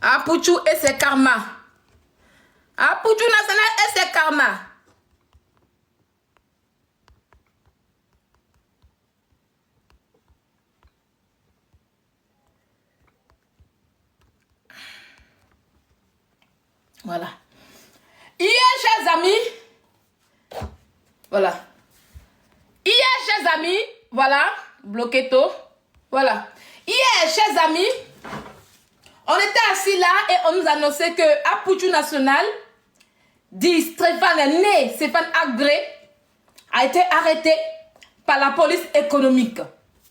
Apouchou et ses karma. Apouchou national et ses karma. Voilà. Hier, chers amis. Voilà. Hier, chers amis. Voilà. Bloqué tôt. Voilà. Hier, chers amis. On était assis là et on nous annonçait que Apouchou National, dit Stéphane Agré, a été arrêté par la police économique.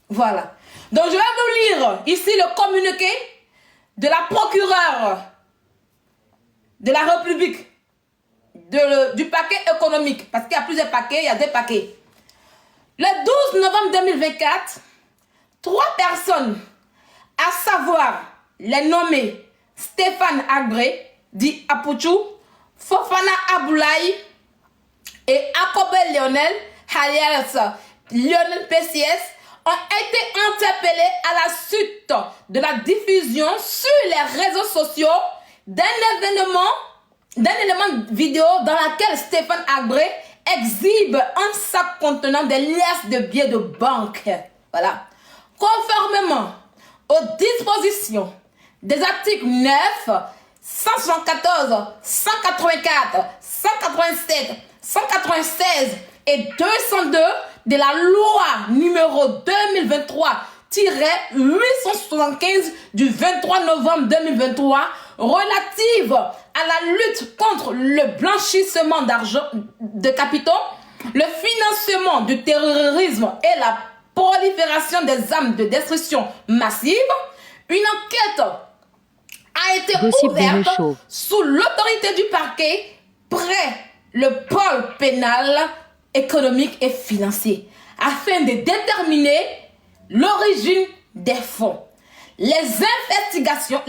Voilà. Donc, je vais vous lire ici le communiqué de la procureure de la République, du paquet économique, parce qu'il y a plusieurs paquets, il y a des paquets. Le 12 novembre 2024, 3 personnes, à savoir les nommés Stéphane Agré, dit Apouchou, Fofana Aboulaye et Akobel Lionel, alias Lionel PCS, ont été interpellés à la suite de la diffusion sur les réseaux sociaux d'un élément vidéo dans laquelle Stéphane Agré exhibe un sac contenant des liasses de billets de banque. Voilà. Conformément aux dispositions des articles 9, 174, 184, 187, 196 et 202 de la loi numéro 2023-875 du 23 novembre 2023 relative à la lutte contre le blanchissement d'argent de capitaux, le financement du terrorisme et la prolifération des armes de destruction massive, une enquête a été ouverte sous l'autorité du parquet près le pôle pénal, économique et financier afin de déterminer l'origine des fonds. Les investigations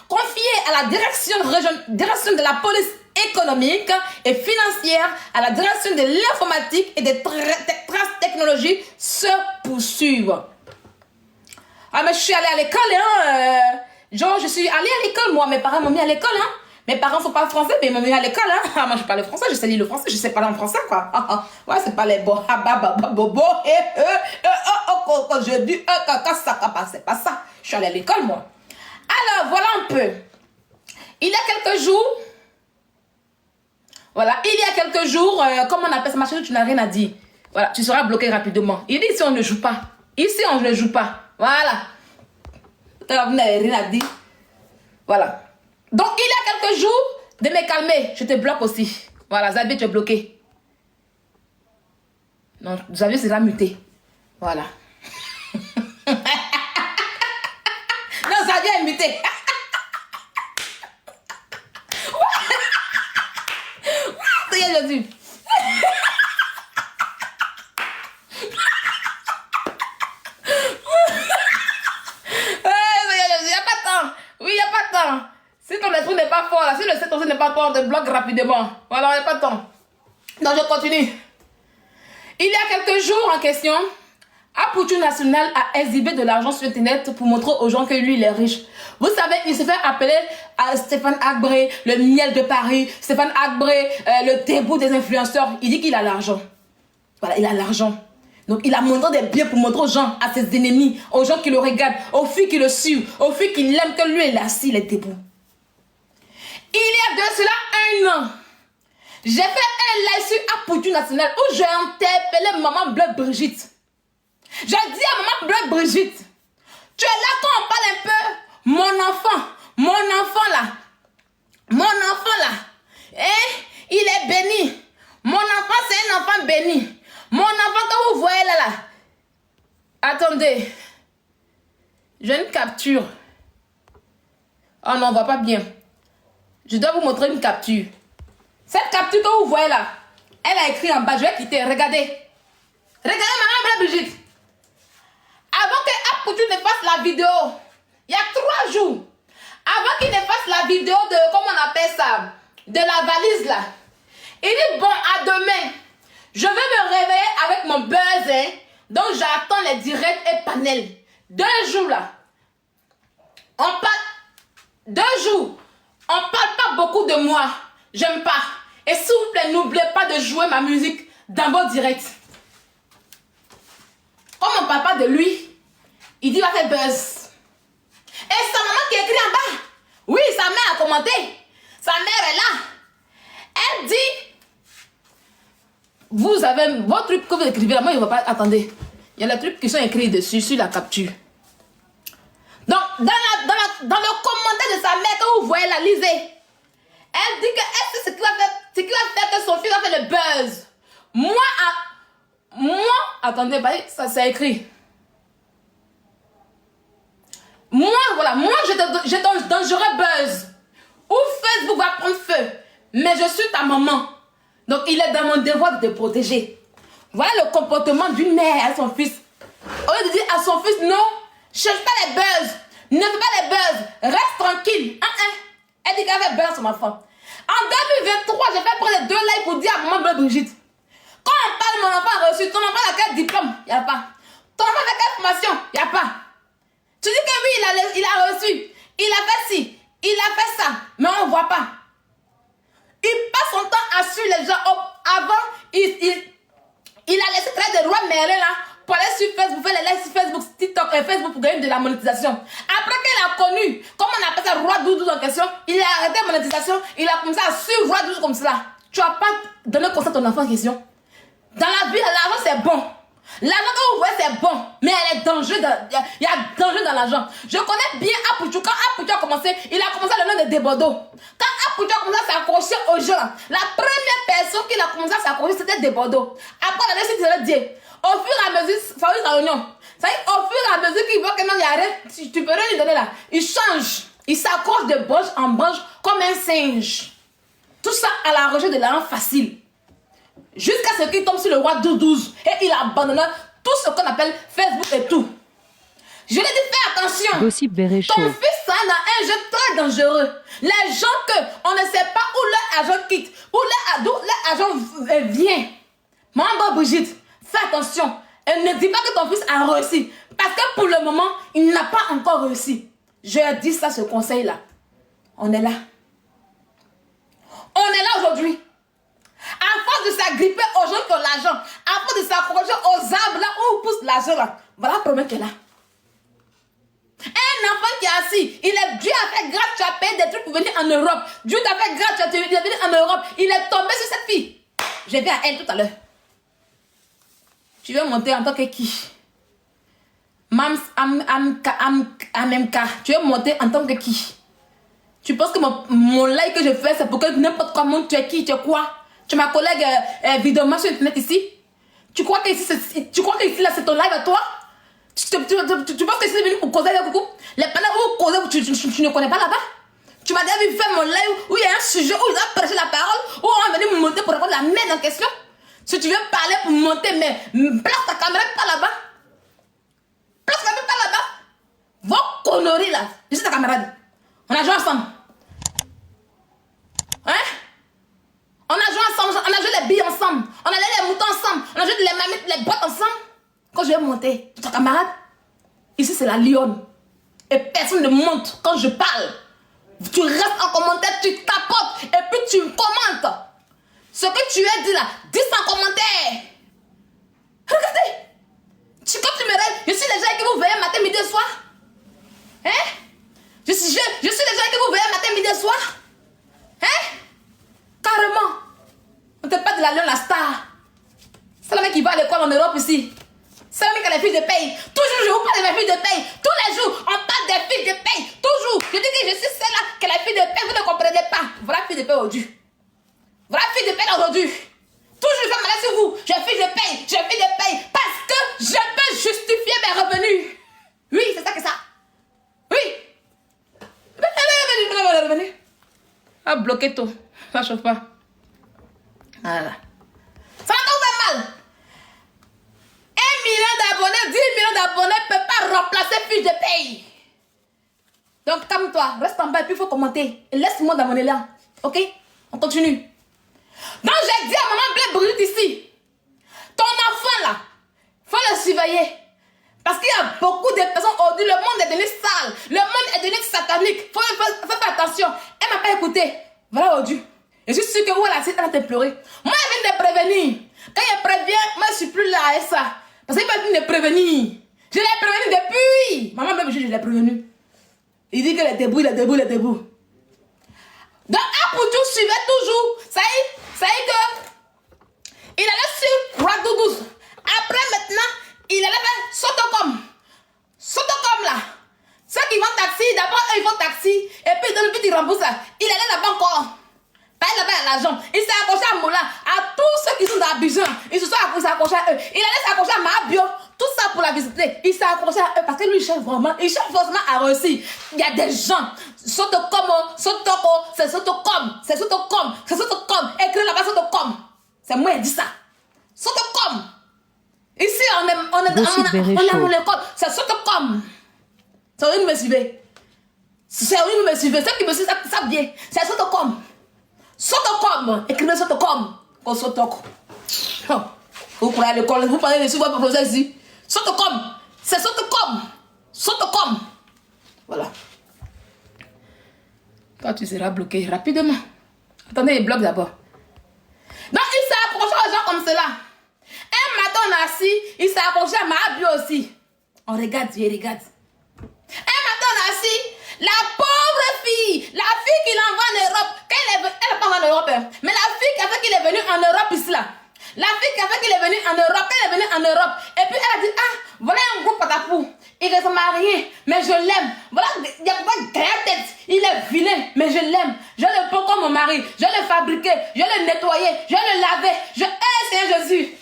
confiées à la direction de la police économique et financière, à la direction de l'informatique et des traces technologiques se poursuivent. Ah, mais je suis allée à l'école, hein. Je suis allée à l'école, moi. Mes parents m'ont mis à l'école, hein. Mes parents ne sont pas français, mais ils m'ont mis à l'école, hein. Ah, moi, je parle français, je sais lire le français, je sais parler en français, quoi. Ouais, c'est pas les beaux. Quand je dis, c'est pas ça. Je suis allée à l'école, moi. Alors, voilà un peu. Il y a quelques jours, comment on appelle ça, ma chérie, tu n'as rien à dire. Voilà, tu seras bloqué rapidement. Il dit ici, on ne joue pas. Ici, on ne joue pas. Voilà. Vous n'avez rien à dire. Voilà. Donc, il y a quelques jours, de me calmer, je te bloque aussi. Voilà, Zabi, tu es bloqué. Non, Zabi sera muté. Voilà. Non, Zabi est muté. Seigneur Jésus. Oui, il n'y a pas de temps. Si ton esprit n'est pas fort, là, si le Saint-Esprit n'est pas fort, on te bloque rapidement. Voilà, il n'y a pas de temps. Donc, je continue. Il y a quelques jours en question, Apouchou National a exhibé de l'argent sur Internet pour montrer aux gens que lui, il est riche. Vous savez, il se fait appeler Stéphane Agré, le miel de Paris, Stéphane Agré, le début des influenceurs. Il dit qu'il a l'argent. Voilà, il a l'argent. Donc, il a montré des biens pour montrer aux gens, à ses ennemis, aux gens qui le regardent, aux filles qui le suivent, aux filles qui l'aiment, que lui, il est assis, il est debout. Il y a de cela 1 an, j'ai fait un live sur Apouchou National où j'ai interpellé maman Bleu Brigitte. J'ai dit à maman Bleu Brigitte, tu es là quand on parle un peu, mon enfant là, il est béni. Mon enfant, c'est un enfant béni. Mon enfant que vous voyez là. Attendez. J'ai une capture. Oh non, on ne voit pas bien. Je dois vous montrer une capture. Cette capture que vous voyez là, elle a écrit en bas, je vais quitter, regardez. Regardez maman Brigitte. Avant que Apouchou ne fasse la vidéo, il y a 3 jours, avant qu'il ne fasse la vidéo de, comment on appelle ça, de la valise là, il dit, bon, à demain, je vais me réveiller avec mon buzz, hein, donc j'attends les directs et panels. 2 jours là, on parle, beaucoup de moi. J'aime pas. Et s'il vous plaît, n'oubliez pas de jouer ma musique dans vos directs. Comme on parle pas de lui, il dit il va faire buzz. Et sa maman qui écrit en bas. Oui, sa mère a commenté. Sa mère est là. Elle dit, vous avez vos trucs que vous écrivez là, moi il ne va pas, attendez. Il y a les trucs qui sont écrits dessus, sur la capture. Donc, dans le commentaire de sa mère, que vous voyez la lisez, elle dit que c'est ce qui va faire que son fils va faire le buzz. Moi, attendez, ça c'est écrit. Moi, voilà, moi j'ai ton dangereux buzz. Où Facebook va prendre feu. Mais je suis ta maman. Donc il est dans mon devoir de te protéger. Voilà le comportement d'une mère à son fils. Au lieu de dire à son fils, non, cherche pas les buzz. Ne fais pas les buzz. Reste tranquille. Elle dit qu'elle fait buzz sur ma femme. En 2023, j'ai fait prendre 2 likes pour dire à maman Brigitte. Quand on parle de mon enfant a reçu, ton enfant a quel diplôme? Il n'y a pas. Ton enfant a quelle formation? Il n'y a pas. Tu dis que oui, il a reçu. Il a fait ci. Il a fait ça. Mais on ne voit pas. Il passe son temps à suivre les gens. Avant, il a laissé traiter de roi Merlin là pour aller sur Facebook, faire les lives sur Facebook, TikTok et Facebook pour gagner de la monétisation. Après qu'il a connu, comment on appelle ça, roi Doudou en question, il a arrêté la monétisation, il a commencé à suivre roi Doudou comme cela. Tu vas pas donner conseil à ton enfant en question. Dans la vie, l'argent c'est bon. L'argent que vous voyez c'est bon, mais il y a danger dans l'argent. Je connais bien Apouchou. Quand Apouchou a commencé, il a commencé le nom de Debodo. Quand Apouchou a commencé à s'accrocher aux gens, la première personne qui a commencé à s'accrocher c'était Debodo. Après la laisse il Dieu. Au fur et à mesure, ça va réunion. Ça y est, au fur et à mesure qu'il voit que non, il y a rien, tu peux rien lui donner là. Il change. Il s'accroche de branche en branche comme un singe. Tout ça à la recherche de l'argent facile. Jusqu'à ce qu'il tombe sur le roi 12 et il abandonne tout ce qu'on appelle Facebook et tout. Je lui ai dit fais attention. Ton fils ça dans un jeu très dangereux. Les gens on ne sait pas où leur agent quitte, où leur agent vient. Maman Brigitte, fais attention. Et ne dis pas que ton fils a réussi. Parce que pour le moment, il n'a pas encore réussi. Je ai dit ça, ce conseil-là. On est là. On est là aujourd'hui. À force de s'agripper aux gens qui ont l'argent, à force de s'accrocher aux arbres là où pousse l'argent là, voilà le problème qu'elle a. Un enfant qui est assis, Dieu a fait grâce, tu as payé des trucs pour venir en Europe. Dieu t'a fait grâce, tu es venu en Europe. Il est tombé sur cette fille. Je vais à elle tout à l'heure. Tu veux monter en tant que qui? Mams Amemka. Tu veux monter en tant que qui? Tu penses que mon like que je fais, c'est pour que n'importe comment tu es qui, tu es quoi? Tu es ma collègue vidéo sur internet ici? Tu crois que ici là c'est ton live à toi? Tu penses que c'est venu pour causer avec coucou? Les panneaux où causer, tu ne connais pas là-bas? Tu m'as déjà vu faire mon live où il y a un sujet où ils ont prêché la parole, où on va venir me monter pour répondre la merde en question. Si tu veux parler pour monter, mais place ta caméra pas là-bas. Place ta caméra pas là-bas. Vos conneries là. Je suis ta camarade. On a joué ensemble. Hein? On a joué ensemble, on a joué les billes ensemble, on a joué les moutons ensemble, on a joué les mamites, les boîtes ensemble. Quand je vais monter, tu es ta camarade. Ici c'est la lionne. Et personne ne monte quand je parle. Tu restes en commentaire, tu tapotes et puis tu commentes. Ce que tu as dit là, dis en commentaire. Regardez. Quand tu me rêves, je suis les gens qui vous voyez matin, midi et soir. Hein? Je suis les gens qui vous voyez matin, midi et soir. Hein? Carrément. On ne te parle de la lionne, la star. C'est le mec qui va à l'école en Europe ici. C'est le mec qui a les fiches de paye. Toujours, je vous parle de mes fiches de paye. Tous les jours, on parle des fiches de paye. Toujours. Je dis que je suis celle-là qui a les fiches de paye. Vous ne comprenez pas. Voilà la fiche de paye aujourd'hui. Voilà la fiche de paye aujourd'hui. Toujours, je fais malade sur vous. Je fiche de paye. Je fiche de paye. Parce que je peux justifier mes revenus. Oui, c'est ça que ça. Oui. Revenez. Ah, bloquer tout. Ça chauffe pas. Voilà. Ça va vous faire mal. 1 million d'abonnés, 10 millions d'abonnés ne peuvent pas remplacer fiche de paye. Donc calme-toi, reste en bas et puis il faut commenter. Et laisse-moi dans mon élan. Ok? On continue. Donc j'ai dit à maman Blé Brigitte ici, ton enfant là, il faut le surveiller. Parce qu'il y a beaucoup de personnes aujourd'hui, le monde est devenu sale, le monde est devenu satanique. Il faut faire attention. Elle ne m'a pas écouté. Voilà aujourd'hui. Je suis sûre que où elle va te pleurer. Moi, elle vient de prévenir. Quand elle prévient, moi, je ne suis plus là avec ça. Parce qu'il va venir de prévenir. Je l'ai prévenu depuis. Maman, même, je l'ai prévenu. Il dit qu'il est debout, il est debout, il est debout. Donc, Apoutou suivait toujours. Ça y est que il allait sur Ouagadougou. Après, maintenant, il allait faire Sotocom là. Ceux qui vont taxi, d'abord, eux, ils vont taxi. Et puis, dans le petit rembourse là, il allait là-bas encore. Pas là-bas à l'argent. Il s'est accroché à Moula, à tous ceux qui sont dans Abidjan. Ils se sont accrochés à eux. Il allait s'accrocher à Mabio. Tout ça pour la visiter. Il s'est accroché à eux parce que lui, il cherche forcément à réussir. Il y a des gens. Sotocom, c'est Sotocom. C'est Sotocom. C'est Sotocom. Écris là-bas Sotocom. C'est moi qui dis ça. Sotocom. Ici, on est mon école. C'est Sotocom. C'est où me suivez. C'est où me suivez. Ceux qui me suivent savent bien. C'est Sotocom. Sotocom. Écrivez Sotocom. Comme Sotocom. Vous prenez à l'école, vous parlez de votre projet ici. Sotocom. C'est Sotocom. Sotocom. Voilà. Toi, tu seras bloqué rapidement. Attendez, il bloque d'abord. Donc, il s'est accroché aux gens comme cela. Un matin, on est assis, il s'est accroché à Mahabio aussi. On regarde, Dieu regarde. Un matin, on est assis, la pauvre fille, la fille qu'il envoie en Europe, elle n'est pas en Europe, hein, mais la fille qui a fait qu'il est venu en Europe ici là. La fille qui a fait qu'il est venu en Europe, elle est venue en Europe. Et puis elle a dit, ah, voilà un gros patapou. Il ne s'est marié, mais je l'aime. Voilà, il n'y a pas de tête. Il est vilain, mais je l'aime. Je le prends comme mon mari. Je le fabriquer, je le nettoyer, je le laver. Je hais Seigneur Jésus.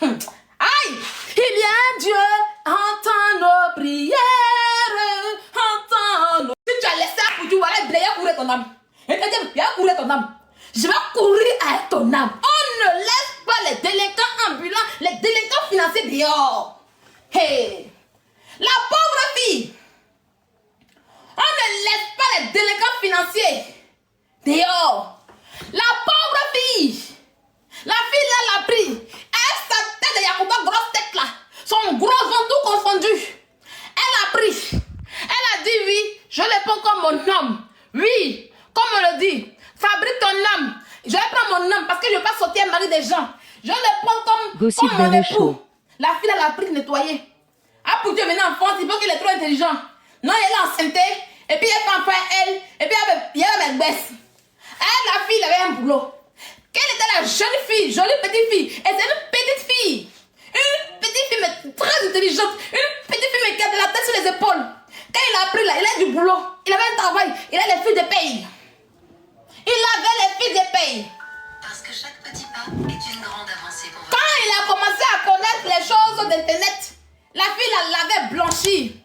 Aïe! Il y a un Dieu, entends nos prières, entends nos... Si tu as laissé à Poutou, voilà, il va courir ton âme. Il va courir ton âme. Je vais courir à ton âme. On ne laisse pas les délinquants ambulants, les délinquants financiers dehors. Hey! La pauvre fille, on ne laisse pas les délinquants financiers dehors. La pauvre fille, la fille là l'a pris. Elle, sa tête de Yacouba, grosse tête là, son gros ventre tout confondu. Elle a pris. Elle a dit oui, je le prends comme mon homme. Oui, comme on le dit, fabrique ton homme. Je vais prendre mon homme parce que je ne vais pas sortir un mari des gens. Je le prends comme mon époux. La fille elle a pris nettoyer. Ah, pour Dieu, maintenant en France, il faut qu'il est trop intelligent. Non, elle est enceinte. Et puis elle fait enfin elle. Et puis il y avait une baisse. Elle, la fille, elle avait un boulot. Quelle était la jeune fille, jolie petite fille? Et c'est une petite fille. Une petite fille, mais très intelligente. Une petite fille, mais qui a de la tête sur les épaules. Quand il a pris là, il a du boulot. Il avait un travail. Il a les filles de paye. Il avait les filles de paye. Parce que chaque petit pas est une grande avancée pour vous. Quand il a commencé à connaître les choses d'Internet, la fille l'avait blanchi.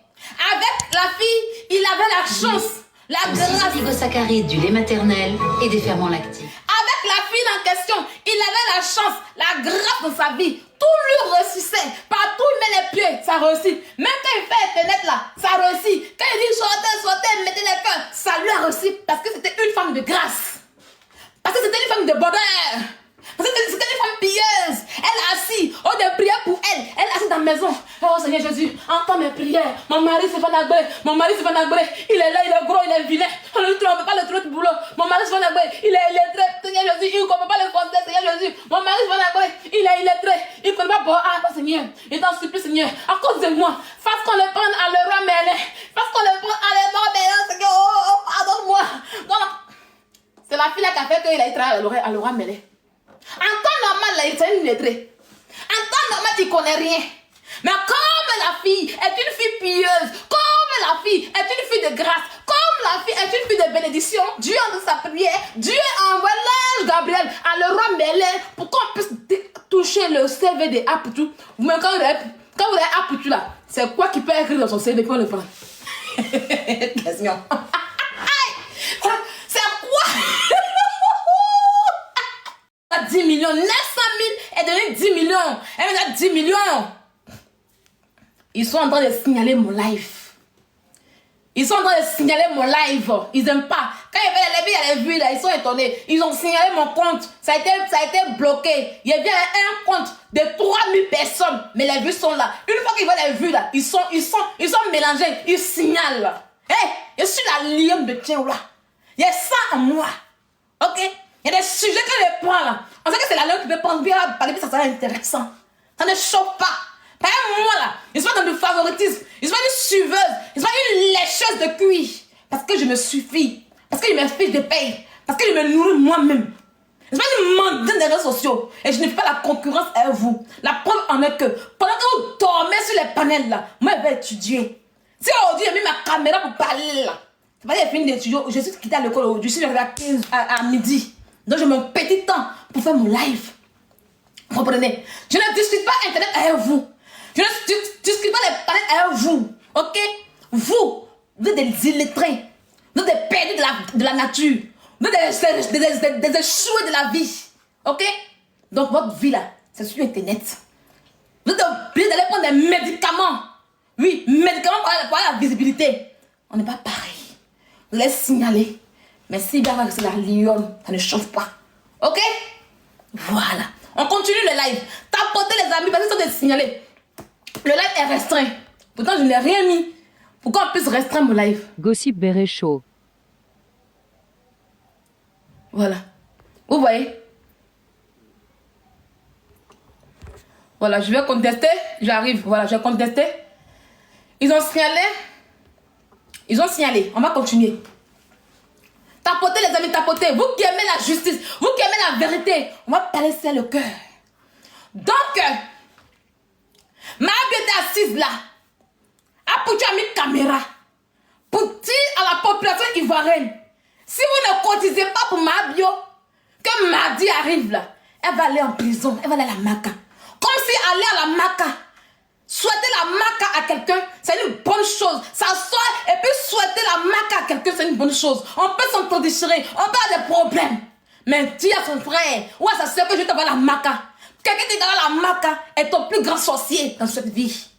Avec la fille, il avait la chance, la grâce. Oligosaccharides du lait maternel et des ferments lactifs. Avec la fille en question, il avait la chance, la grâce dans sa vie. Tout lui réussissait. Partout il met les pieds, ça réussit. Même quand il fait Internet là, ça réussit. Quand il dit sortez, mettez les feux, ça lui a réussi parce que c'était une femme de grâce. Parce que c'était une femme de bonheur. Parce que c'était une femme pieuse. Elle est assise. On a prié pour elle. Elle est assise dans la maison. Oh Seigneur Jésus, entends mes prières. Mon mari se fait nagrer. Mon mari se fait nagrer. Il est là, il est gros, il est vilain. On ne peut pas le trouver de boulot. Mon mari se fait nagrer. Il est illettré. Seigneur Jésus, il ne comprend pas le français. Seigneur Jésus, mon mari se fait nagrer. Il est illettré. Il ne connaît pas bon. Ah, Seigneur. Il t'en supplie, Seigneur. À cause de moi. Fasse qu'on le prenne à l'euro mêlé. Fasse qu'on le prenne à l'euro mêlé. Seigneur, oh, pardonne-moi. C'est la fille là qui a fait qu'il a été à l'euro mêlé. En temps normal, là, il s'est illettré. En temps normal, tu ne connais rien. Mais comme la fille est une fille pieuse, comme la fille est une fille de grâce, comme la fille est une fille de bénédiction, Dieu en sa prière, Dieu envoie l'ange Gabriel à le roi Mélé pour qu'on puisse toucher le CV de Apoutou. Même quand vous avez Apoutou là, c'est quoi qui peut écrire dans son CV pour le prendre? Question. C'est quoi? 10 millions, 900 000 est devenu 10 millions. Elle me dit 10 millions. Ils sont en train de signaler mon live. Ils sont en train de signaler mon live. Ils n'aiment pas. Quand il y avait les filles, vues là, ils sont étonnés. Ils ont signalé mon compte. Ça a été bloqué. Il y avait un compte de 3000 personnes. Mais les vues sont là. Une fois qu'ils voient les vues là, ils sont mélangés. Ils signalent. Hé, je suis la lionne de Tchéoula. Il y a ça en moi. Ok? Il y a des sujets que je prends là. On sait que c'est la langue qui peut prendre bien parler, puis ça sera intéressant. Ça ne chauffe pas. Par exemple, moi là, je ne suis pas dans le favoritisme. Je ne suis pas une suiveuse. Je ne suis pas une lécheuse de cuir. Parce que je me suffis. Parce que je me fiche de paye. Parce que je me nourris moi-même. Je ne suis pas une mendiante des réseaux sociaux. Et je ne fais pas la concurrence à vous. La preuve en est que pendant que vous dormez sur les panels là, moi je vais étudier. Si aujourd'hui j'ai mis ma caméra pour parler là, c'est pas que j'ai fini d'étudier. Je suis quitté à l'école aujourd'hui. Je suis arrivé à 15 à midi. Donc je mets un petit temps pour faire mon live. Vous comprenez? Je ne discute pas Internet avec vous. Je ne discute pas les panels avec vous. Ok? Vous êtes des illettrés. Vous êtes des perdus de la nature. Vous êtes des échoués de la vie. Ok? Donc votre vie là, c'est sur Internet. Vous êtes obligés d'aller prendre des médicaments. Oui, médicaments pour la visibilité. On n'est pas pareil. Vous allez signaler. Mais si bien que c'est la lionne, ça ne chauffe pas. Ok? Voilà. On continue le live. Tapotez les amis parce que c'est de signaler. Le live est restreint. Pourtant, je n'ai rien mis. Pourquoi on puisse restreindre mon live? Gossip Beret Show. Voilà. Vous voyez? Voilà, je vais contester. J'arrive. Voilà, je vais contester. Ils ont signalé. Ils ont signalé. On va continuer. Tapotez les amis, tapotez. Vous qui aimez la justice, vous qui aimez la vérité, on va parler sur le cœur. Donc, Mahabio était assise là. Apoutu a mis caméra pour dire à la population ivoirienne, si vous ne cotisez pas pour Mahabio, que mardi arrive là, elle va aller en prison, elle va aller à la Maca. Comme si aller à la Maca, souhaiter la Maca à quelqu'un, c'est une bonne chose. S'asseoir et puis souhaiter la Maca à quelqu'un, c'est une bonne chose. On peut s'entendre-déchirer, on peut avoir des problèmes. Mais dis à son frère ou à sa soeur que je t'envoie la Maca. Quelqu'un qui t'envoie la Maca est ton plus grand sorcier dans cette vie.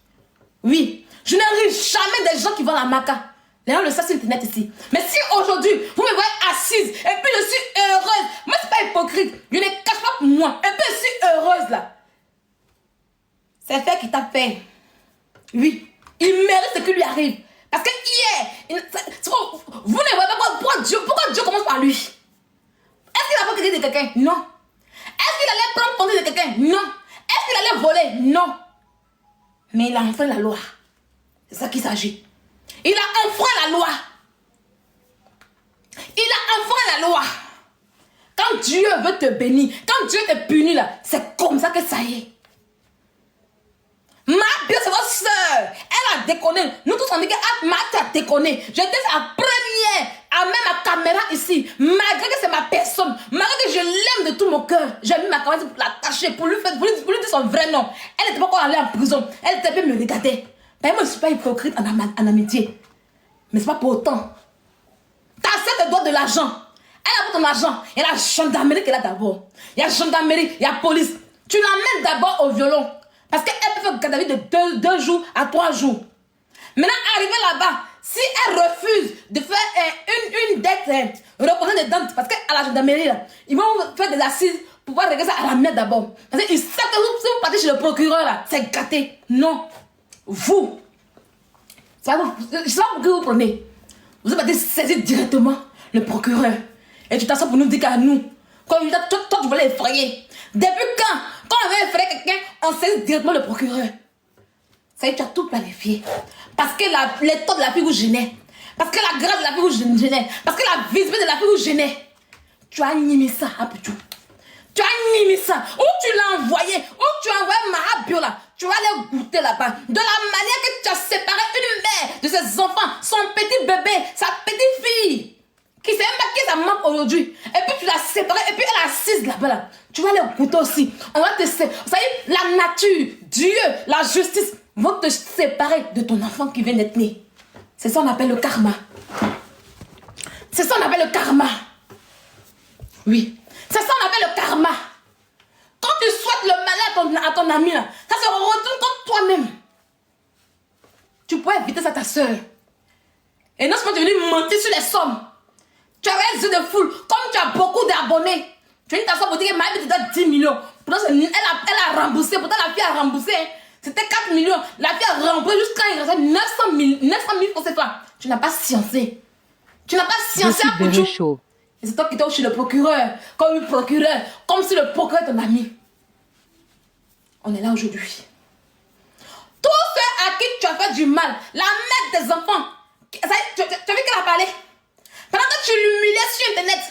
Oui, je n'arrive jamais des gens qui vont à la Maca. Les gens le savent sur Internet ici. Mais si aujourd'hui, vous me voyez assise et puis je suis heureuse, moi c'est pas hypocrite, je ne cache pas pour moi, et puis je suis heureuse là. C'est fait qui t'a fait. Oui, il mérite ce qui lui arrive. Parce que hier, vous ne voyez pas pourquoi Dieu commence par lui. Est-ce qu'il a pas critiqué de quelqu'un? Non. Est-ce qu'il allait prendre compte de quelqu'un? Non. Est-ce qu'il allait voler? Non. Mais il a enfreint la loi. C'est ça qu'il s'agit. Il a enfreint la loi. Il a enfreint la loi. Quand Dieu veut te bénir, quand Dieu te punit là, c'est comme ça que ça y est. Mahabio, c'est votre soeur. Elle a déconné. Nous tous on dit que Mahabio a déconné. J'étais la première à mettre ma caméra ici. Malgré que c'est ma personne. Malgré que je l'aime de tout mon cœur. J'ai mis ma caméra pour la cacher. Pour lui dire son vrai nom. Elle n'était pas encore allée en prison. Elle était bien me regarder. Moi je ne suis pas hypocrite en amitié. Mais c'est pas pour autant. T'as assez de doigts de l'argent. Elle a pas ton argent. Il y a la gendarmerie qu'elle a d'abord. Il y a la gendarmerie, il y a la police. Tu l'emmènes d'abord au violon. Parce qu'elle peut faire garde à vue de 2 jours à 3 jours. Maintenant, arrivée là-bas, si elle refuse de faire une dette reconnaissante de dents, parce qu'à la gendarmerie, là, ils vont faire des assises pour pouvoir régler ça à la mère d'abord. Parce qu'ils savent que si vous partez chez le procureur, là, c'est gâté. Non. Vous, c'est pas vous que vous prenez. Vous êtes parti saisir directement le procureur. Et tu t'assois pour nous dire qu'à nous, toi, tu voulais effrayer. Depuis quand on veut effrayer quelqu'un, on saisit directement le procureur. Ça y est, tu as tout planifié. Parce que l'état de la fille vous gênait. Parce que la grâce de la fille vous gênait. Parce que la visibilité de la fille vous gênait. Tu as animé ça, Apoutu. Tu as animé ça. Où tu l'as envoyé. Où tu as envoyé Mahabio là. Tu vas aller goûter là-bas. De la manière que tu as séparé une mère de ses enfants, son petit bébé, sa petite fille. Qui sait même pas qui ça manque aujourd'hui. Et puis tu l'as séparée. Et puis elle est assise là-bas là. Tu vas aller goûter aussi. On va te séparer. Vous savez, la nature, Dieu, la justice vont te séparer de ton enfant qui vient d'être né. C'est ça qu'on appelle le karma. C'est ça qu'on appelle le karma. Oui. C'est ça qu'on appelle le karma. Quand tu souhaites le malheur à ton ami, là, ça se retourne contre toi-même. Tu pourrais éviter ça à ta soeur. Et non seulement tu es venu mentir sur les sommes. Tu as les yeux de foule. Comme tu as beaucoup d'abonnés. Tu es venu t'asseoir pour dire que ma vie te donne 10 millions. Pourtant, elle a remboursé. Pourtant, la fille a remboursé. C'était 4 millions. La fille a remboursé jusqu'à il restait 900 000 francs cette fois. Tu n'as pas sciencé. Tu n'as pas sciencé à Pouchou. Et c'est toi qui t'es chez le procureur, comme le procureur, comme si le procureur est ton ami. On est là aujourd'hui. Tous ceux à qui tu as fait du mal, la mère des enfants, tu as vu qu'elle a parlé? Pendant que tu l'humiliais sur Internet.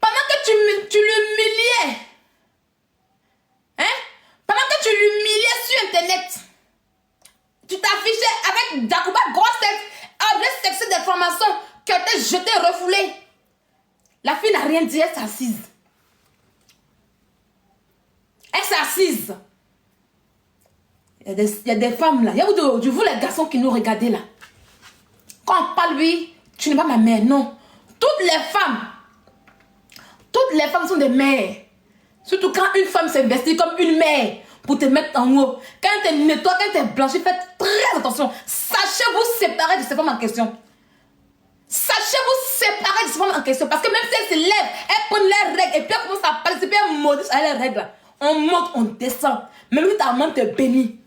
Pendant que tu l'humiliais. Pendant que tu l'humiliais sur Internet. Tu t'affichais avec Dagouba, grosse tête, objet sexuel d'information, qui a été jeté, refoulé. La fille n'a rien dit, elle s'est assise. Elle s'est assise. Il y a des femmes là. Il y a vous les garçons qui nous regardez là. Quand on parle lui, tu n'es pas ma mère, non. Toutes les femmes sont des mères. Surtout quand une femme s'investit comme une mère pour te mettre en haut. Quand elle nettoie, quand elle blanchit, faites très attention. Sachez vous séparer de ces femmes en question. Sachez vous séparer de ces femmes en question. Parce que même si elles se lèvent, elles prennent leurs règles et puis elles commencent à participer à maudire à leurs règles. On monte, on descend. Même si ta maman te bénit,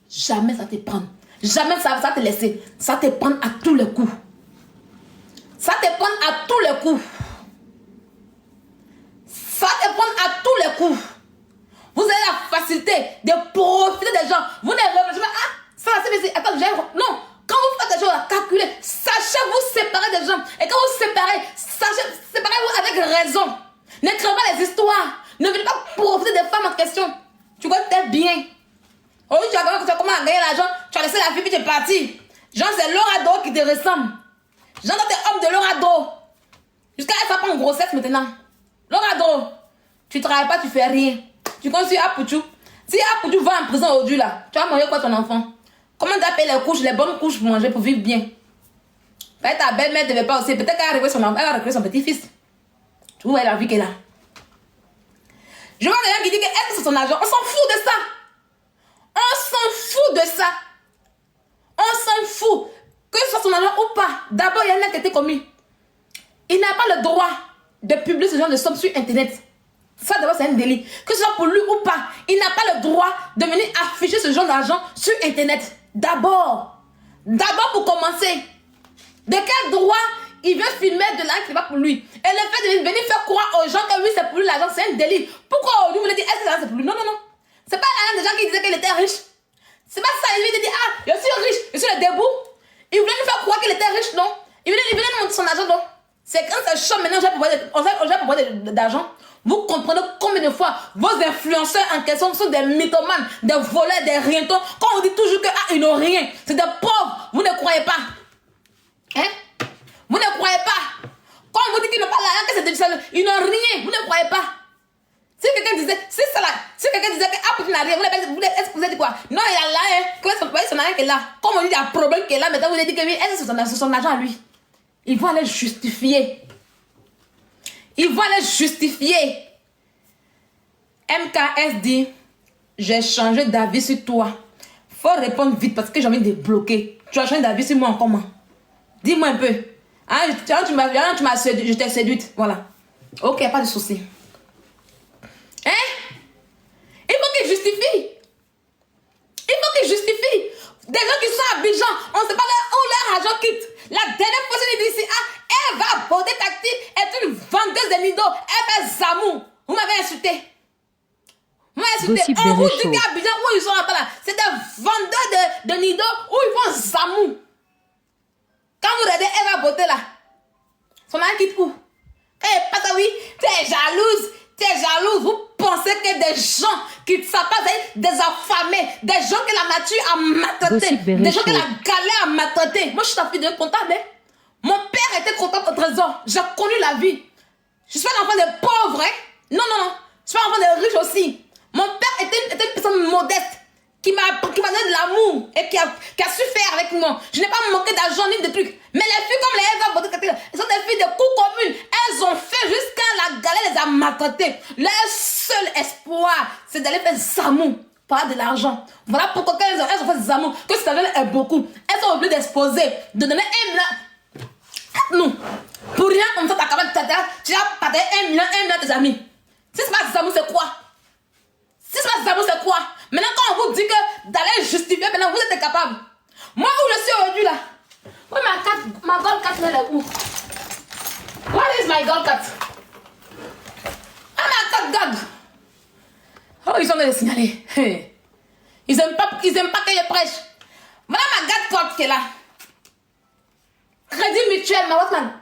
jamais ça te prend. Jamais ça te laisser. Ça te prend à tous les coups. Ça te prend à tous les coups. Ça te prend à tous les coups. Vous avez la facilité de profiter des gens. Vous ne réfléchissez pas. Ah, ça c'est attends, non. Quand vous faites des choses à calculer, sachez vous séparer des gens. Et quand vous séparez, séparez-vous avec raison. Ne créez pas les histoires. Ne venez pas profiter des femmes en question. Tu vois, t'es bien. Oh, tu as comment gagner l'argent. Tu as laissé la fille puis tu es parti. Genre, c'est Lorado qui te ressemble. Genre, t'es homme de Lorado. Jusqu'à elle s'apprend en grossesse maintenant. Lorado, tu travailles pas, tu fais rien. Tu construis à Pouchou. Si Pouchou va en prison aujourd'hui là, tu vas manger quoi ton enfant? Comment tu appelles les couches, les bonnes couches pour manger, pour vivre bien? Peut-être ta belle-mère ne devait pas aussi. Peut-être qu'elle va récupérer son petit-fils. Tu vois la vie qu'elle a. Je vois quelqu'un qui dit que est-ce que c'est son argent? On s'en fout de ça. On s'en fout de ça. On s'en fout. Que ce soit son argent ou pas. D'abord, il y a un acte qui a été commis. Il n'a pas le droit de publier ce genre de sommes sur Internet. Ça, d'abord, c'est un délit. Que ce soit pour lui ou pas, il n'a pas le droit de venir afficher ce genre d'argent sur Internet. D'abord. D'abord, pour commencer. De quel droit il veut filmer de l'argent qui n'est pas pour lui? Et le fait de venir faire croire aux gens que oui, c'est pour lui l'argent, c'est un délit. Pourquoi aujourd'hui, vous voulez dire, est-ce que l'argent c'est pour lui? Non, non, non. C'est pas l'argent des gens qui disaient qu'il était riche. C'est pas ça. Il lui dit, ah, je suis riche, je suis le debout. Il voulait nous faire croire qu'il était riche, non? Il voulait nous montrer son argent, non? C'est quand ça chante maintenant, j'ai pour d'argent. Vous comprenez combien de fois vos influenceurs en question sont des mythomanes, des voleurs, des rientons. Quand on dit toujours que ils n'ont rien, c'est des pauvres. Vous ne croyez pas. Hein? Vous ne croyez pas. Quand on vous dit qu'ils n'ont pas l'argent, que c'est des ils n'ont rien. Vous ne croyez pas. Si quelqu'un disait, si quelqu'un disait que Pouchou n'a rien, est-ce que vous avez dit quoi? Non, il a là, hein. Que son argent qui est là. Comme on dit, il y a un problème qui est là, maintenant vous avez dit que oui, est-ce que c'est son argent à lui? Ils vont aller justifier. Ils vont aller justifier. MKS dit, j'ai changé d'avis sur toi. Faut répondre vite parce que j'ai envie de bloquer. Tu as changé d'avis sur moi en comment? Dis-moi un peu. Hein, tu m'as séduite, je t'ai séduite. Voilà. Ok, pas de souci. Hein? Il faut qu'il justifie. Il faut qu'il justifie. Des gens qui sont à Abidjan, on ne sait pas où leur argent quitte. La dernière fois, je dit ici, elle va border tactile, est une vendeuse de nido, elle fait zamou. Vous m'avez insulté. Vous m'avez insulté. On vous dit qu'à Abidjan, où ils sont là-bas, c'est des vendeurs de nido, où ils vont zamou. Quand vous regardez, elle va border là. Son argent quitte où? Quand elle passe, oui, tu es jalouse. Tu es jalouse, vous pensez que des gens qui ne savent pas, des affamés, des gens que la nature a maltraités, des gens que la galère a maltraités. Moi, je suis la fille d'un comptable. Hein? Mon père était comptable au trésor. J'ai connu la vie. Je suis pas l'enfant des pauvres. Hein? Non, non, non. Je suis pas l'enfant des riches aussi. Mon père était une personne modeste qui m'a donné de l'amour et qui a su faire avec moi. Je n'ai pas manqué d'argent ni de trucs. Mais les filles comme les Eva, elles sont des filles de coups communes. Elles ont fait jusqu'à la galère les a maltraitées. Leur seul espoir, c'est d'aller faire zamou, pas de l'argent. Voilà pourquoi elles ont fait zamou, que cet argent est beaucoup. Elles sont obligées d'exposer, de donner 1 million. Non. Pour rien, comme ça, tu as parté 1 million à tes amis. Si c'est pas zamou, c'est quoi? Si c'est pas zamou, c'est quoi? Maintenant, quand on vous dit que d'aller justifier, maintenant vous êtes capable. Moi, où je suis aujourd'hui là? Oui, ma gold cat, elle est où? What is my gold cat? Ah, ma cat gag. Oh, ils ont de le signaler. Ils aiment pas que je prêche. Voilà ma gad gold qui est là. Crédit mutuel,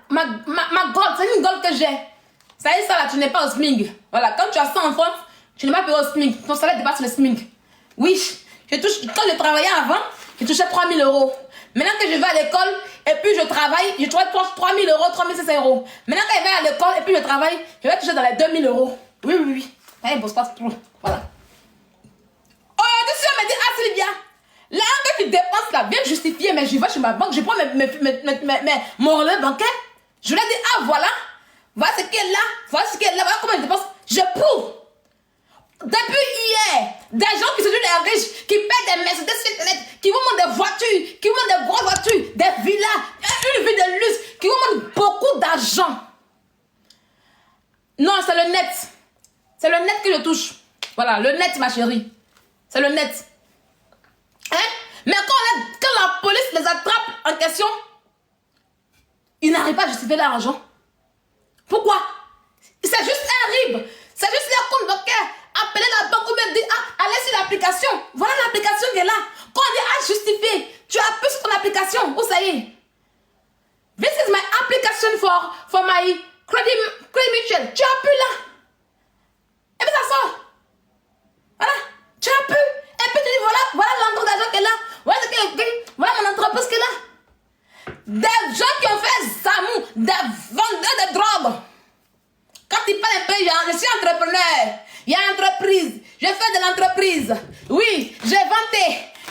ma gold, c'est une gold que j'ai. Ça y est, ça là, tu n'es pas au SMIC. Voilà, quand tu as ça en France, tu n'es pas payé au SMIC. Ton salaire dépasse le SMIC. Oui, quand je travaillais avant, je touchais 3 000 euros. Maintenant que je vais à l'école et puis je travaille, je touche 3 000 euros, 3 500 euros. Maintenant que je vais à l'école et puis je travaille, je vais toucher dans les 2 000 euros. Oui. Ça y est, bosse pas trop. Voilà. Oh, tu on me dit, ah Sylvia, là que tu dépenses là, viens justifier, mais je vais chez ma banque, je prends mon relais bancaire. Je lui ai dit, ah voilà ce qu'elle est là, voilà ce qu'elle est là, voilà comment je dépense. Je prouve. Depuis hier, des gens qui se disent les riches, qui paient des Mercedes, qui vous montrent des voitures, qui vous montrent des grosses voitures, des villas, une vie de luxe, qui vous montrent beaucoup d'argent. Non, c'est le net. C'est le net que je touche. Voilà, le net, ma chérie. C'est le net. Hein? Mais quand la police les attrape en question, ils n'arrivent pas à justifier leur argent. Pourquoi? C'est juste un RIB. C'est juste leur compte bancaire. Appelez la banque ou même dire, ah, allez sur l'application. Voilà l'application qui est là. Quand on dit, ah, justifier, tu appuies sur ton application. Où ça y est? This is my application for my credit mutual. Tu appuies là. Et puis ça sort. Voilà. Tu appuies. Et puis tu dis, voilà l'entrée d'argent qui est là. Voilà mon entreprise qui est là. Des gens qui ont fait Zamou, des vendeurs de drogue. Quand ils parlent un peu, je suis entrepreneur. Il y a entreprise. Je fais de l'entreprise. Oui, j'ai vanté.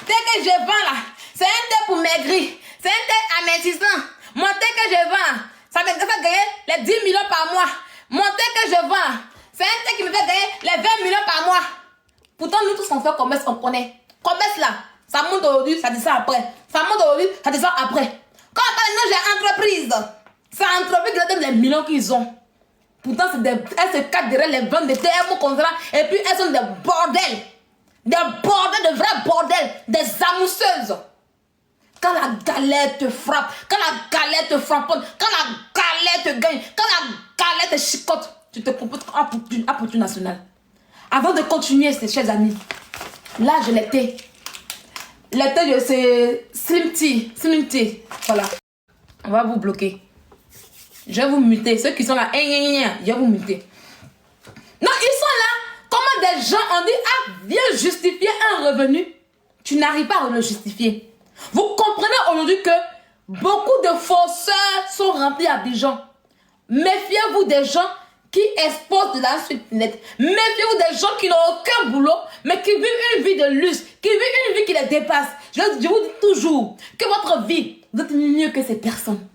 Dès que je vends là, c'est un thé pour maigrir. C'est un thé amincissant. Mon thé que je vends, ça me fait gagner les 10 millions par mois. Mon thé que je vends, c'est un thé qui me fait gagner les 20 millions par mois. Pourtant, nous tous on fait commerce, on connaît. Commerce là, ça monte aujourd'hui, ça descend après. Ça monte aujourd'hui, ça descend après. Quand on parle de j'ai entreprise, c'est entreprise qui leur donne les millions qu'ils ont. Pourtant, elles se cachent derrière les ventes de termes contrats et puis elles sont des bordels. Des bordels, de vrais bordels. Des amousseuses. Quand la galère te frappe, quand la galère te frappe, quand la galère te gagne, quand la galère te chicote, tu te comportes comme un potu national. Avant de continuer, chers amis, là, je l'étais. L'étais, c'est Slim Tea. Voilà. On va vous bloquer. Je vais vous muter. Ceux qui sont là, je vais vous muter. Non, ils sont là. Comment des gens ont dit, ah, viens justifier un revenu. Tu n'arrives pas à le justifier. Vous comprenez aujourd'hui que beaucoup de faussaires sont remplis à Abidjan. Méfiez-vous des gens qui exposent de la suite net. Méfiez-vous des gens qui n'ont aucun boulot, mais qui vivent une vie de luxe, qui vivent une vie qui les dépasse. Je vous dis toujours que votre vie, vous êtes mieux que ces personnes.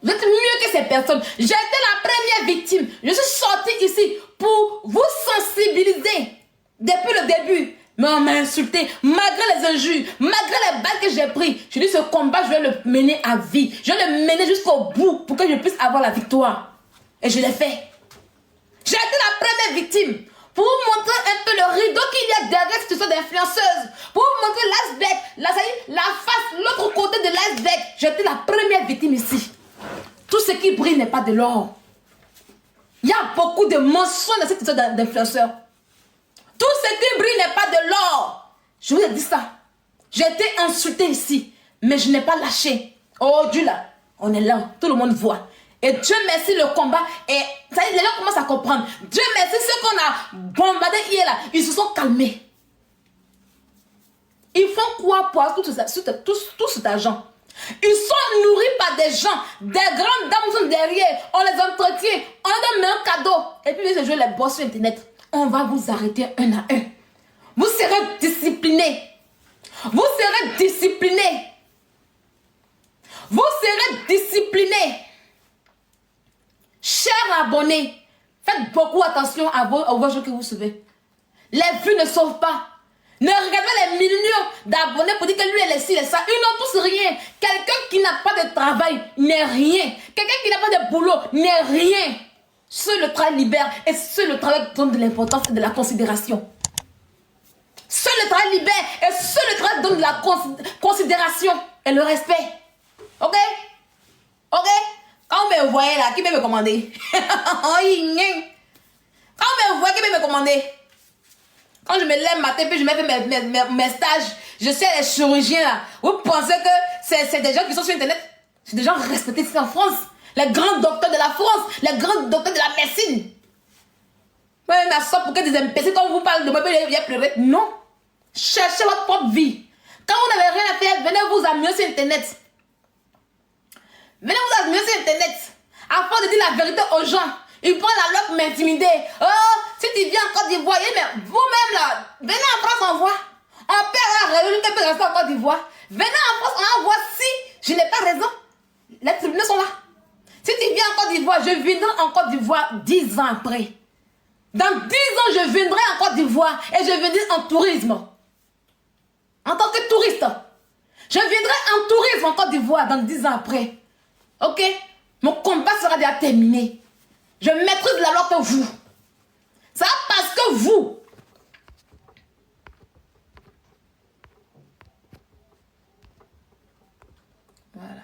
Vous êtes mieux que ces personnes. J'ai été la première victime. Je suis sortie ici pour vous sensibiliser. Depuis le début. Mais on m'a insulté. Malgré les injures, malgré les balles que j'ai prises. Je dis ce combat, je vais le mener à vie. Je vais le mener jusqu'au bout pour que je puisse avoir la victoire. Et je l'ai fait. J'ai été la première victime. Pour vous montrer un peu le rideau qu'il y a derrière cette situation d'influenceuse. Pour vous montrer l'iceberg. La face, l'autre côté de l'iceberg. J'ai été la première victime ici. Tout ce qui brille n'est pas de l'or. Il y a beaucoup de mensonges dans cette histoire d'influenceurs. Tout ce qui brille n'est pas de l'or. Je vous ai dit ça. J'ai été insultée ici, mais je n'ai pas lâché. Oh Dieu là, on est là, tout le monde voit. Et Dieu merci le combat. Et ça y est, les gens commencent à comprendre. Dieu merci ceux qu'on a bombardés hier là, ils se sont calmés. Ils font quoi pour avoir tout cet argent? Ils sont nourris par des gens, des grandes dames sont derrière, on les entretient, on leur donne un cadeau. Et puis ils se jouent les boss sur internet. On va vous arrêter un à un. Vous serez disciplinés. Vous serez disciplinés. Vous serez disciplinés. Chers abonnés, faites beaucoup attention à vos jeux que vous suivez. Les vues ne sauvent pas. Ne regardez pas les millions d'abonnés pour dire que lui, elle est ci, elle est ça. Ils n'ont tous rien. Quelqu'un qui n'a pas de travail n'est rien. Quelqu'un qui n'a pas de boulot n'est rien. Seul le travail libère et seul le travail donne de l'importance et de la considération. Seul le travail libère et seul le travail donne de la considération et le respect. Ok? Ok? Quand vous me voyez là, qui peut me commander? Quand vous me voyez, qui peut me commander? Quand je me lève matin, puis je me fais mes stages, je sais les chirurgiens là. Vous pensez que c'est des gens qui sont sur internet? C'est des gens respectés ici en France. Les grands docteurs de la France, les grands docteurs de la médecine. Mais ma soeur, pour que des imbéciles, quand on vous parle de moi, il y a pleurer. Non. Cherchez votre propre vie. Quand vous n'avez rien à faire, venez vous amuser sur internet. Venez vous amuser sur internet. Afin de dire la vérité aux gens. Ils prennent la loque m'intimider. Oh, si tu viens en Côte d'Ivoire, mais vous-même là, venez en France, on voit. On perd la réunion, peut rester en Côte d'Ivoire. Venez en France, on voit si je n'ai pas raison. Les tribunaux sont là. Si tu viens en Côte d'Ivoire, je viendrai en Côte d'Ivoire 10 ans après. Dans 10 ans, je viendrai en Côte d'Ivoire et je viendrai en tourisme. En tant que touriste. Je viendrai en tourisme en Côte d'Ivoire dans 10 ans après. Ok? Mon combat sera déjà terminé. Je maîtrise la loi que vous. Ça parce que vous. Voilà.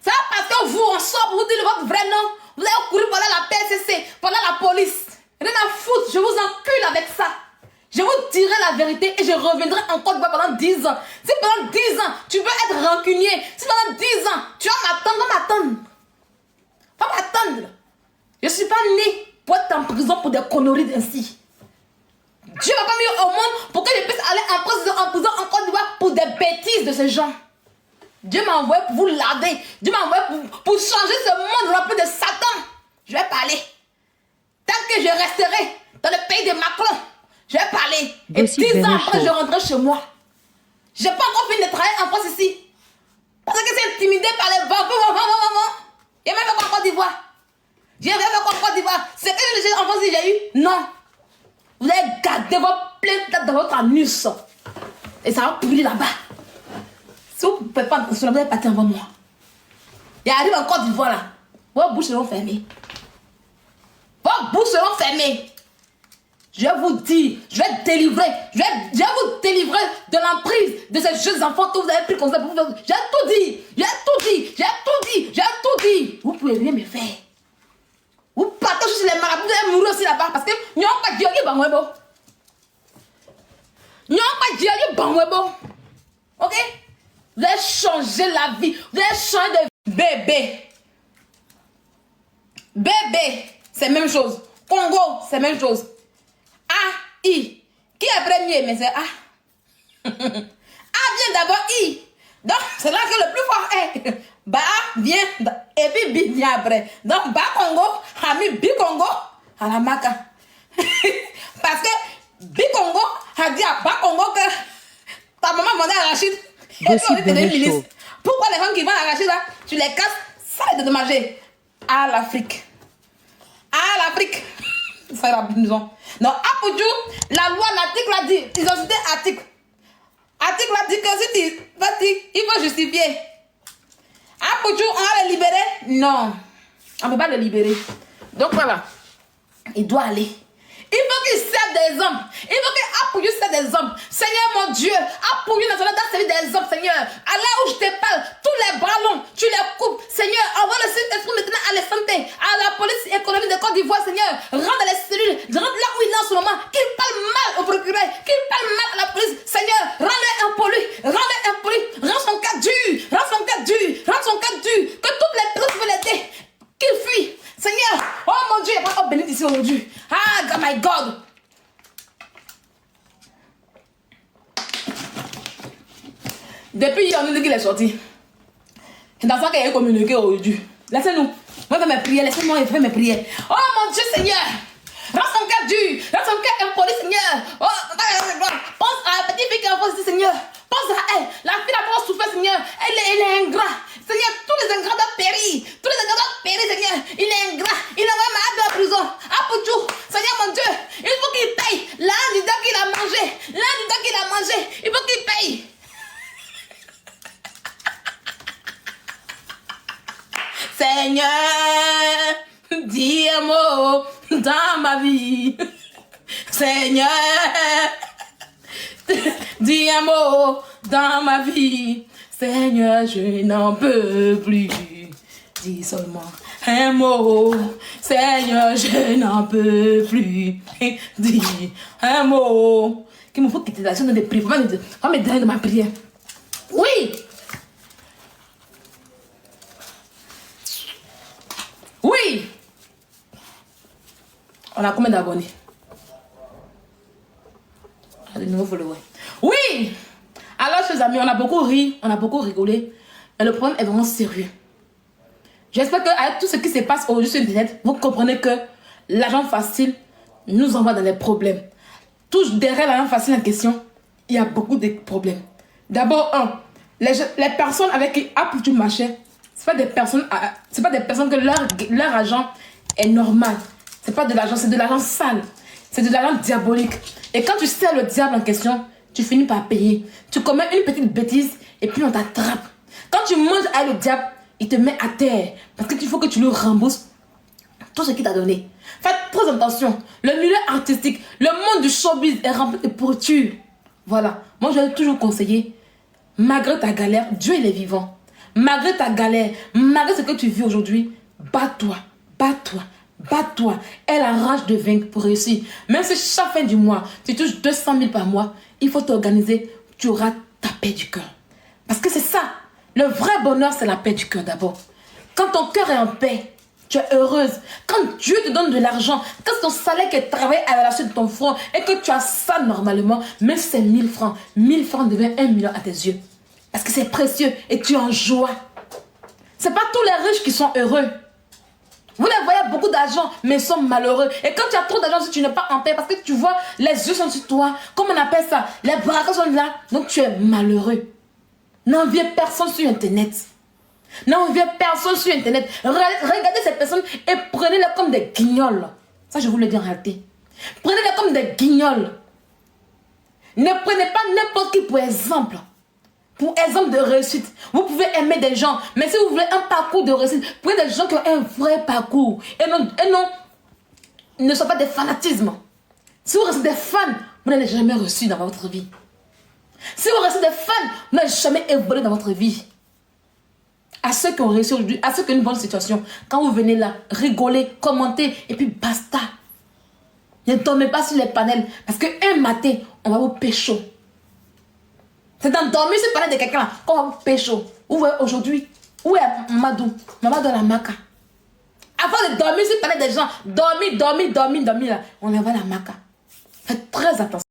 Ça parce que vous, on sort pour vous dire votre vrai nom. Vous allez courir pendant la PCC, pendant la police. Rien à foutre, je vous encule avec ça. Je vous dirai la vérité et je reviendrai en Côte d'Ivoire pendant 10 ans. Si pendant 10 ans, tu veux être rancunier, si pendant 10 ans, tu vas m'attendre, va m'attendre. Je ne suis pas né pour être en prison pour des conneries ainsi. Dieu m'a pas mis au monde pour que je puisse aller en prison en Côte d'Ivoire pour des bêtises de ces gens. Dieu m'a envoyé pour vous laver. Dieu m'a envoyé pour changer ce monde rempli de Satan. Je vais parler. Tant que je resterai dans le pays de Macron, je vais parler. Et 10 ans après, je rentrerai chez moi. Je n'ai pas encore fini de travailler en France ici. Parce que c'est intimidé par les vampires. Il n'y a même pas en Côte d'Ivoire. J'ai rien fait en Côte d'Ivoire. C'est que j'ai en France, j'ai eu. Non. Vous allez garder vos plaintes dans votre anus. Et ça va pourrir là-bas. Si vous ne pouvez pas, vous allez partir avant moi. Il arrive en Côte d'Ivoire là. Vos bouches seront fermées. Vos bouches seront fermées. Je vais vous dire, je vais délivrer, je vais vous délivrer de l'emprise de ces jeunes enfants que vous avez pris comme ça pour vous faire. J'ai tout dit, j'ai tout dit, j'ai tout dit, j'ai tout dit. Vous pouvez rien me faire. Vous partez sur les marabouts, vous allez mourir aussi là-bas parce que nous n'avons pas dit bon ouais bon. Nous n'avons pas dit bon ouais bon. Ok? Vous allez changer la vie, vous allez changer de bébé. Bébé, c'est la même chose. Congo, c'est la même chose. A, I. Qui est premier? Mais c'est A. A vient d'abord I. Donc, c'est là que le plus fort est. Ba vient et puis Bi vient après. Donc, Ba Congo a mis Bi Congo à la maca. Parce que Bi Congo a dit à Ba Congo que ta maman vendait à Rachid. Et puis on était des ministres. Pourquoi les femmes qui vendent à Rachid là, tu les casses, ça va te dédommager. À l'Afrique. À l'Afrique. Ça ira maison. Non, Apoudjou, la loi, l'article a dit, ils ont cité article. Article a dit que si tu vas dire, il faut justifier. Apoudjou, on va le libérer? Non, on ne peut pas le libérer. Donc voilà, il doit aller. Il faut qu'il serve des hommes. Il faut qu'Apoudjou serve des hommes. Seigneur mon Dieu, Apoudjou national doit servir des hommes, Seigneur. À là où je te parle, tous les ballons, tu les coupes. Seigneur, envoie le Saint-Esprit maintenant à la santé, à la police économique de Côte d'Ivoire, Seigneur. Rentre dans les cellules, rentre là où il est en ce moment. Qu'il parle mal au procureur, qu'il parle mal à la police. Seigneur, rends-le impoli, rends-le impoli. Rends son cas dur, rends son cas dur, rends son cas dur. Que toutes les personnes veulent l'aider, qu'il fuit. Seigneur, oh mon Dieu, il n'y a pas béni d'ici aujourd'hui. Ah, God, my God. Depuis hier, on nous dit qu'il est sorti. C'est dans ça qu'il a communiqué aujourd'hui. Laissez-nous. Moi, je vais me prier. Laissez-moi faire mes prières. Oh mon Dieu, Seigneur. Rends son cœur dur. Rends son cœur impoli, Seigneur. Oh, pense à la petite fille qui est en France, Seigneur. Pense à elle. La fille n'a pas souffert, Seigneur. Elle est ingrat. Seigneur, tous les ingrats doivent périr. Tous les ingrats doivent périr, Seigneur. Il est ingrat. Il envoie malade de la prison. Apoudjou, Seigneur mon Dieu, il faut qu'il paye l'un du temps qu'il a mangé. L'un du temps qu'il a mangé. Il faut qu'il paye. Seigneur, dis un mot dans ma vie. Seigneur, Dis un mot dans ma vie. Seigneur, je n'en peux plus. Dis seulement un mot. Seigneur, je n'en peux plus. Dis un mot. Qu'il me faut quitter la zone de prière. Va me donner de ma prière. Oui. Oui. On a combien d'abonnés? De nouveaux followers. Oui. Alors, chers amis, on a beaucoup ri, on a beaucoup rigolé. Mais le problème est vraiment sérieux. J'espère qu'avec tout ce qui se passe aujourd'hui sur Internet, vous comprenez que l'argent facile nous envoie dans les problèmes. Tout derrière l'argent facile en question, il y a beaucoup de problèmes. D'abord, les personnes avec qui Apple du marché, c'est pas des personnes que leur argent est normal. C'est pas de l'argent, c'est de l'argent sale. C'est de l'argent diabolique. Et quand tu sers le diable en question, tu finis par payer. Tu commets une petite bêtise et puis on t'attrape. Quand tu manges avec le diable, il te met à terre. Parce qu'il faut que tu lui rembourses tout ce qu'il t'a donné. Faites très attention. Le milieu artistique, le monde du showbiz est rempli de pourritures. Voilà. Moi, je vais toujours conseiller, malgré ta galère, Dieu il est vivant. Malgré ta galère, malgré ce que tu vis aujourd'hui, bats-toi, bats-toi. Bats-toi, aie la rage de vaincre pour réussir. Même si chaque fin du mois, tu touches 200 000 par mois, il faut t'organiser, tu auras ta paix du cœur. Parce que c'est ça, le vrai bonheur, c'est la paix du cœur d'abord. Quand ton cœur est en paix, tu es heureuse. Quand Dieu te donne de l'argent, quand ton salaire qui est travaillé à la suite de ton front et que tu as ça normalement, même si c'est 1000 francs, 1000 francs devient 1 million à tes yeux. Parce que c'est précieux et tu es en joie. C'est pas tous les riches qui sont heureux. Vous les voyez beaucoup d'argent, mais ils sont malheureux. Et quand tu as trop d'argent, si tu n'es pas en paix, parce que tu vois, les yeux sont sur toi. Comment on appelle ça? Les bras sont là. Donc tu es malheureux. N'enviez personne sur Internet. N'enviez personne sur Internet. Regardez ces personnes et prenez-les comme des guignols. Ça, je vous le dis en réalité. Prenez-les comme des guignols. Ne prenez pas n'importe qui pour exemple. Pour exemple de réussite, vous pouvez aimer des gens, mais si vous voulez un parcours de réussite, prenez des gens qui ont un vrai parcours. Et non, ne soient pas des fanatismes. Si vous restez des fans, vous n'allez jamais réussir dans votre vie. Si vous restez des fans, vous n'allez jamais évoluer dans votre vie. À ceux qui ont réussi aujourd'hui, à ceux qui ont une bonne situation, quand vous venez là, rigolez, commentez, et puis basta. Ne dormez pas sur les panels, parce qu'un matin, on va vous pécho. C'est dans dormir sur le panel de quelqu'un qu'on va vous pécho. Où est aujourd'hui? Où est Mamadou? Mamadou la maca. Avant de dormir sur le panel des gens, dormir là, on envoie la maca. Faites très attention.